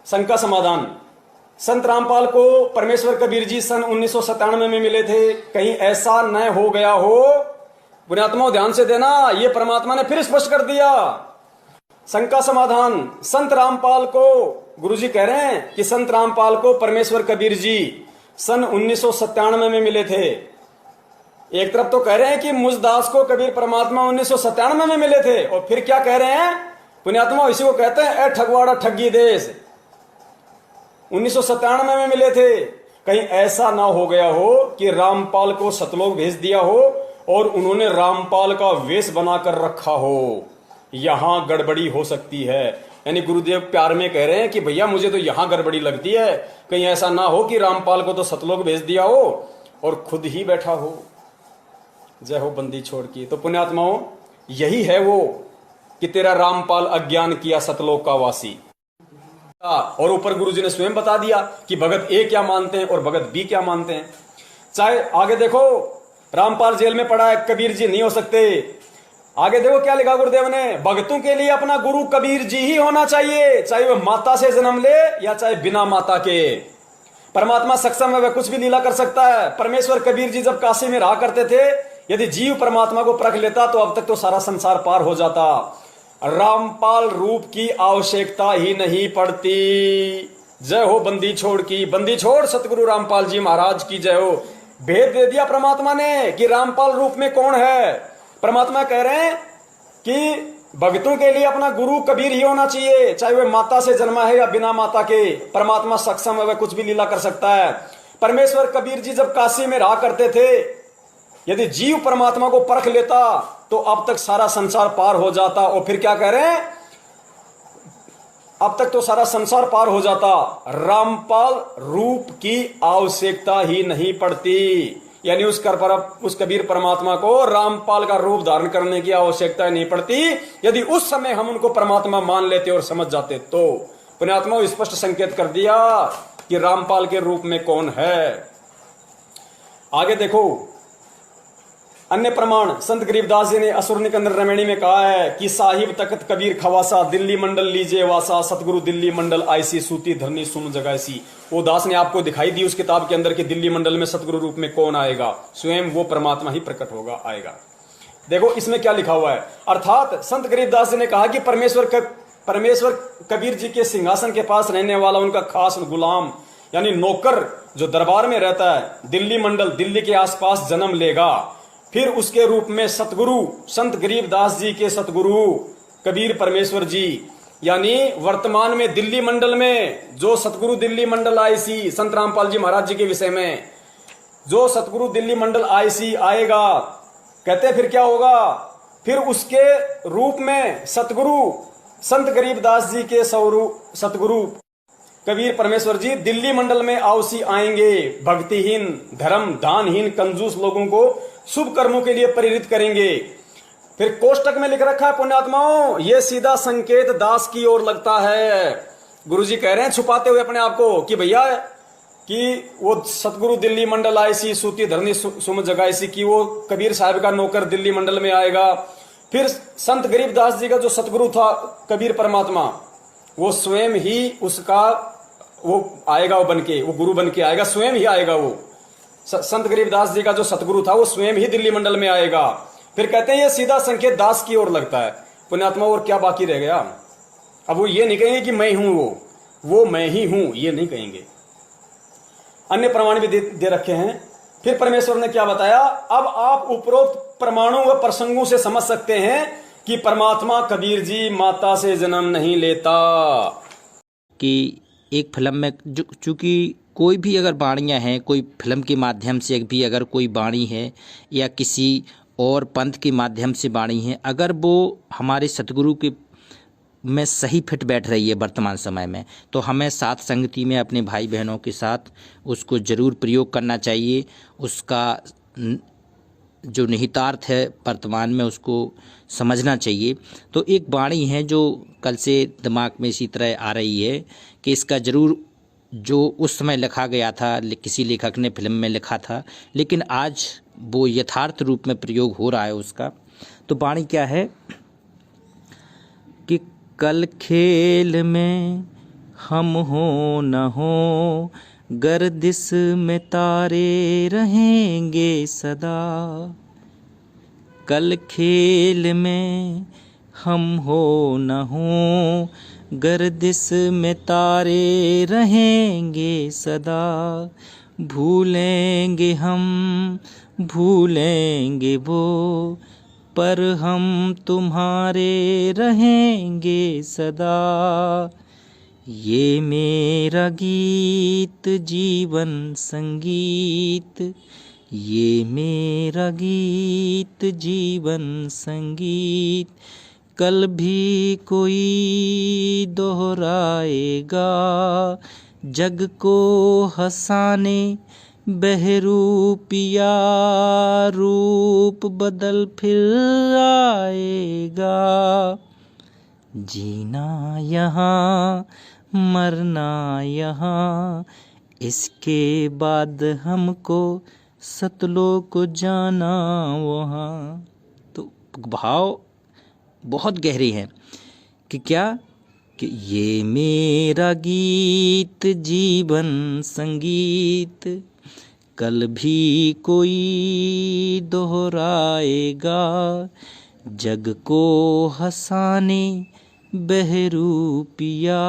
शंका समाधान। संत रामपाल को परमेश्वर कबीर जी सन 1997 में मिले थे, कहीं ऐसा न हो गया हो। पुण्यात्माओं ध्यान से देना, ये परमात्मा ने फिर स्पष्ट कर दिया। शंका समाधान। संत रामपाल को, गुरुजी कह रहे हैं कि संत रामपाल को परमेश्वर कबीर जी सन 1997 में मिले थे। एक तरफ तो कह रहे हैं कि मुझदास को कबीर परमात्मा 1997 में मिले थे, और फिर क्या कह रहे हैं पुण्यात्मा, इसी को कहते हैं ए ठगवाड़ा ठगी देश। 1997 में मिले थे, कहीं ऐसा ना हो गया हो कि रामपाल को सतलोक भेज दिया हो और उन्होंने रामपाल का वेश बनाकर रखा हो। यहां गड़बड़ी हो सकती है। यानी गुरुदेव प्यार में कह रहे हैं कि भैया मुझे तो यहां गड़बड़ी लगती है, कहीं ऐसा ना हो कि रामपाल को तो सतलोक भेज दिया हो और खुद ही बैठा हो। जय हो बंदी छोड़ की। तो पुण्यात्माओं यही है वो कि तेरा रामपाल अज्ञान किया सतलोक का वासी। और ऊपर गुरुजी ने स्वयं बता दिया कि भगत ए क्या मानते हैं और भगत बी क्या मानते हैं। चाहे आगे देखो, रामपाल जेल में पड़ा है, कबीर जी नहीं हो सकते। आगे देखो क्या लिखा गुरुदेव ने, भगतों के लिए अपना गुरु कबीर जी ही होना चाहिए, चाहे वह माता से जन्म ले या चाहे बिना माता के। परमात्मा सक्षम है, वह कुछ भी लीला कर सकता है। परमेश्वर कबीर जी जब काशी में रहा करते थे, यदि जीव परमात्मा को परख लेता तो अब तक तो सारा संसार पार हो जाता। रामपाल रूप की आवश्यकता ही नहीं पड़ती। जय हो बंदी छोड़ की। बंदी छोड़ सतगुरु रामपाल जी महाराज की जय हो। भेद दे दिया परमात्मा ने कि रामपाल रूप में कौन है। परमात्मा कह रहे हैं कि भक्तों के लिए अपना गुरु कबीर ही होना चाहिए, चाहे वह माता से जन्मा है या बिना माता के। परमात्मा सक्षम है, वह कुछ भी लीला कर सकता है। परमेश्वर कबीर जी जब काशी में रहा करते थे, यदि जीव परमात्मा को परख लेता तो अब तक सारा संसार पार हो जाता। और फिर क्या कह रहे हैं, अब तक तो सारा संसार पार हो जाता। रामपाल रूप की आवश्यकता ही नहीं पड़ती। यानी उस कबीर परमात्मा को रामपाल का रूप धारण करने की आवश्यकता नहीं पड़ती, यदि उस समय हम उनको परमात्मा मान लेते और समझ जाते तो। पुण्यात्मा स्पष्ट संकेत कर दिया कि रामपाल के रूप में कौन है। आगे देखो अन्य प्रमाण। संत गरीबदास जी ने असुर निकंदन रमणी में कहा है कि साहिब तख्त कबीर खवासा, दिल्ली मंडल लीजे वासा, सतगुरु दिल्ली मंडल आईसी, सूती धरनी सुन जगाईसी। वो दास ने आपको दिखाई दी उस किताब के अंदर कि दिल्ली मंडल में सतगुरु रूप में कौन आएगा, स्वयं वो परमात्मा ही प्रकट होगा, आएगा। देखो इसमें क्या लिखा हुआ है। अर्थात संत गरीबदास जी ने कहा कि परमेश्वर कबीर जी के सिंहासन के पास रहने वाला उनका खास गुलाम यानी नौकर जो दरबार में रहता है, दिल्ली मंडल दिल्ली के आसपास जन्म लेगा। फिर उसके रूप में सतगुरु संत गरीबदास जी के सतगुरु कबीर परमेश्वर जी, यानी वर्तमान में दिल्ली मंडल में जो सतगुरु दिल्ली मंडल आईसी, संत रामपाल जी महाराज जी के विषय में जो सतगुरु दिल्ली मंडल आईसी आएगा, कहते फिर क्या होगा, फिर उसके रूप में सतगुरु संत गरीबदास जी के सतगुरु कबीर परमेश्वर जी दिल्ली मंडल में आवसी आएंगे। भक्तिहीन, धर्म दानहीन, कंजूस लोगों को शुभ कर्मों के लिए प्रेरित करेंगे। फिर कोष्टक में लिख रखा है पुण्यात्माओं, यह सीधा संकेत दास की ओर लगता है। गुरुजी कह रहे हैं छुपाते हुए अपने आप को कि भैया कि वो सतगुरु दिल्ली मंडल आईसी, सूती धरनी सुम जगाईसी की वो कबीर साहब का नौकर दिल्ली मंडल में आएगा। फिर संत गरीबदास जी का जो सतगुरु था कबीर परमात्मा, वो स्वयं ही उसका वो आएगा, वो बनके, वो गुरु बनके आएगा, स्वयं ही आएगा। वो संत गरीबदास जी का जो सतगुरु था वो स्वयं ही दिल्ली मंडल में आएगा। फिर कहते हैं ये सीधा संकेत दास की ओर लगता है। पुण्यात्मा और क्या बाकी रह गया। अब वो ये नहीं कहेंगे कि मैं हूं वो मैं ही हूं, ये नहीं कहेंगे। अन्य प्रमाण भी दे रखे हैं। फिर परमेश्वर ने क्या बताया, अब आप उपरोक्त प्रमाणों व प्रसंगों से समझ सकते हैं कि परमात्मा कबीर जी माता से जन्म नहीं लेता। कि एक फिल्म में चूंकि कोई भी अगर वाणियाँ हैं, कोई फिल्म के माध्यम से भी अगर कोई वाणी है या किसी और पंथ के माध्यम से वाणी है, अगर वो हमारे सतगुरु के में सही फिट बैठ रही है वर्तमान समय में, तो हमें साथ संगति में अपने भाई बहनों के साथ उसको ज़रूर प्रयोग करना चाहिए। उसका जो निहितार्थ है वर्तमान में उसको समझना चाहिए। तो एक वाणी है जो कल से दिमाग में इसी तरह आ रही है कि इसका ज़रूर जो उस समय लिखा गया था, किसी लेखक ने फिल्म में लिखा था, लेकिन आज वो यथार्थ रूप में प्रयोग हो रहा है उसका। तो वाणी क्या है कि कल खेल में हम हो न हो गर्दिश में तारे रहेंगे सदा, कल खेल में हम हो न हो गर्दिश में तारे रहेंगे सदा, भूलेंगे हम भूलेंगे वो, पर हम तुम्हारे रहेंगे सदा। ये मेरा गीत जीवन संगीत, ये मेरा गीत जीवन संगीत, कल भी कोई दोहराएगा, जग को हंसाने बहरूपिया रूप बदल फिर आएगा। जीना यहाँ मरना यहाँ, इसके बाद हमको सतलोक को जाना वहाँ। तो भाव बहुत गहरे हैं कि क्या कि ये मेरा गीत जीवन संगीत, कल भी कोई दोहराएगा, जग को हंसाने बहरूपिया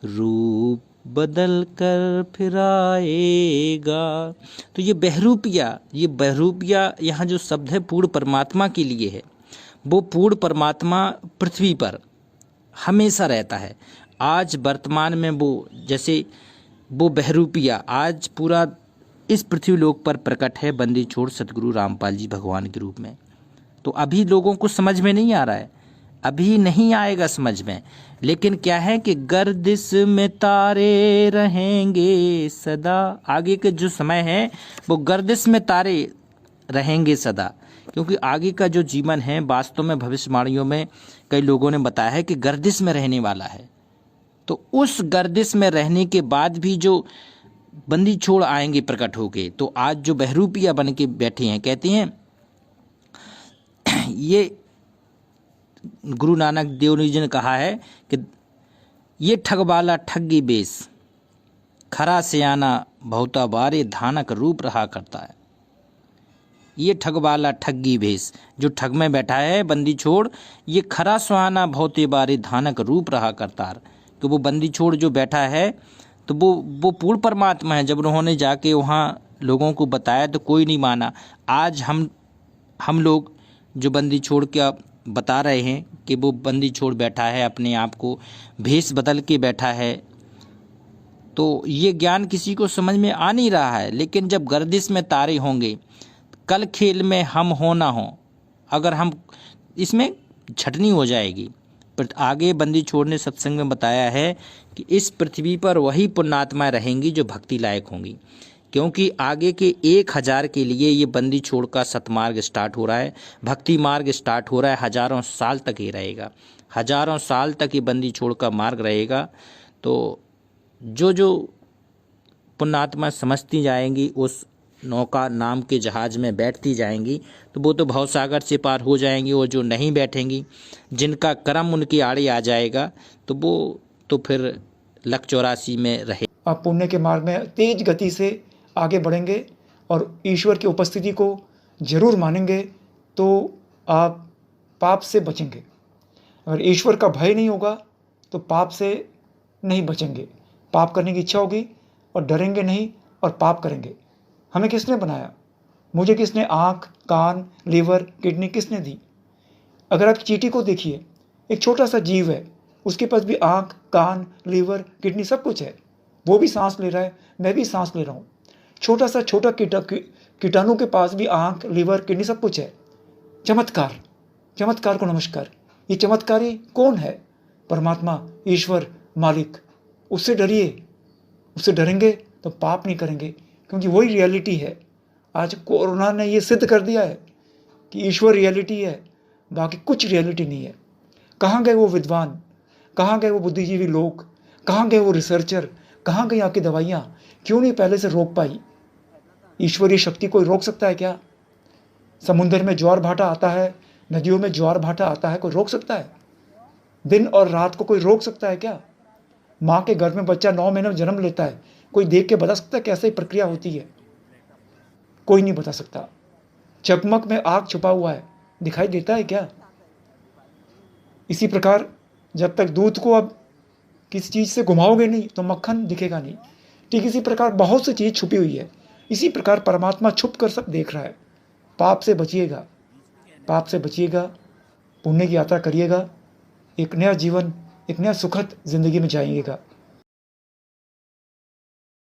रूप बदल कर फिर आएगा। तो ये बहरूपिया यहाँ जो शब्द है पूर्ण परमात्मा के लिए है। वो पूर्ण परमात्मा पृथ्वी पर हमेशा रहता है। आज वर्तमान में वो जैसे वो बहरूपिया आज पूरा इस पृथ्वी लोक पर प्रकट है, बंदी छोड़ सतगुरु रामपाल जी भगवान के रूप में। तो अभी लोगों को समझ में नहीं आ रहा है, अभी नहीं आएगा समझ में, लेकिन क्या है कि गर्दिश में तारे रहेंगे सदा। आगे के जो समय है वो गर्दिश में तारे रहेंगे सदा, क्योंकि आगे का जो जीवन है वास्तव में भविष्यवाणियों में कई लोगों ने बताया है कि गर्दिश में रहने वाला है। तो उस गर्दिश में रहने के बाद भी जो बंदी छोड़ आएंगे प्रकट होके, तो आज जो बहरूपिया बन के बैठे हैं, कहते हैं ये गुरु नानक देव जी ने कहा है कि ये ठगवाला ठगी बेस, खरा सियाना बहुता बारे धानक रूप रहा करता है। ये ठगवाला ठगी भेष, जो ठग में बैठा है बंदी छोड़, ये खरा सुहाना बहुते बारे धानक रूप रहा करतार। कि वो बंदी छोड़ जो बैठा है तो वो पूर्ण परमात्मा है। जब उन्होंने जाके वहाँ लोगों को बताया तो कोई नहीं माना। आज हम लोग जो बंदी छोड़ के बता रहे हैं कि वो बंदी छोड़ बैठा है, अपने आप को भेष बदल के बैठा है, तो ये ज्ञान किसी को समझ में आ नहीं रहा है। लेकिन जब गर्दिश में तारे होंगे, कल खेल में हम हो ना हो, अगर हम इसमें छटनी हो जाएगी। पर आगे बंदी छोड़ ने सत्संग में बताया है कि इस पृथ्वी पर वही पुण्यात्माएं रहेंगी जो भक्ति लायक होंगी, क्योंकि आगे के 1000 के लिए ये बंदी छोड़ का सतमार्ग स्टार्ट हो रहा है, भक्ति मार्ग स्टार्ट हो रहा है। हजारों साल तक ये रहेगा, हजारों साल तक ये बंदी छोड़ का मार्ग रहेगा। तो जो पुण्यात्मा समझती जाएंगी, उस नौका नाम के जहाज में बैठती जाएंगी, तो वो तो भवसागर से पार हो जाएंगी। और जो नहीं बैठेंगी, जिनका कर्म उनकी आड़े आ जाएगा, तो वो तो फिर लक 84 में रहे। आप पुण्य के मार्ग में तेज गति से आगे बढ़ेंगे और ईश्वर की उपस्थिति को जरूर मानेंगे, तो आप पाप से बचेंगे। अगर ईश्वर का भय नहीं होगा तो पाप से नहीं बचेंगे। पाप करने की इच्छा होगी और डरेंगे नहीं और पाप करेंगे। हमें किसने बनाया? मुझे किसने आँख, कान, लीवर, किडनी किसने दी? अगर आप चींटी को देखिए, एक छोटा सा जीव है, उसके पास भी आँख, कान, लीवर, किडनी सब कुछ है। वो भी सांस ले रहा है, मैं भी सांस ले रहा हूँ। छोटा कीटाणु के पास भी आँख, लीवर, किडनी सब कुछ है। चमत्कार को नमस्कार। ये चमत्कारी कौन है? परमात्मा, ईश्वर, मालिक। उससे डरिए। उससे डरेंगे तो पाप नहीं करेंगे, क्योंकि वही रियलिटी है। आज कोरोना ने ये सिद्ध कर दिया है कि ईश्वर रियलिटी है, बाकी कुछ रियलिटी नहीं है। कहाँ गए वो विद्वान? कहाँ गए वो बुद्धिजीवी लोग? कहाँ गए वो रिसर्चर? कहाँ गई आपकी दवाइयाँ? क्यों नहीं पहले से रोक पाई? ईश्वरीय शक्ति कोई रोक सकता है क्या? समुद्र में ज्वार भाटा आता है, नदियों में ज्वार भाटा आता है, कोई रोक सकता है? दिन और रात को कोई रोक सकता है क्या? माँ के गर्भ में बच्चा 9 महीने में जन्म लेता है, कोई देख के बता सकता है कैसे प्रक्रिया होती है? कोई नहीं बता सकता। चकमक में आग छुपा हुआ है, दिखाई देता है क्या? इसी प्रकार जब तक दूध को अब किसी चीज़ से घुमाओगे नहीं तो मक्खन दिखेगा नहीं। ठीक इसी प्रकार बहुत सी चीज़ छुपी हुई है। इसी प्रकार परमात्मा छुप कर सब देख रहा है। पाप से बचिएगा, पाप से बचिएगा, पुण्य की यात्रा करिएगा, एक नया जीवन, एक नया सुखद जिंदगी में जाइएगा।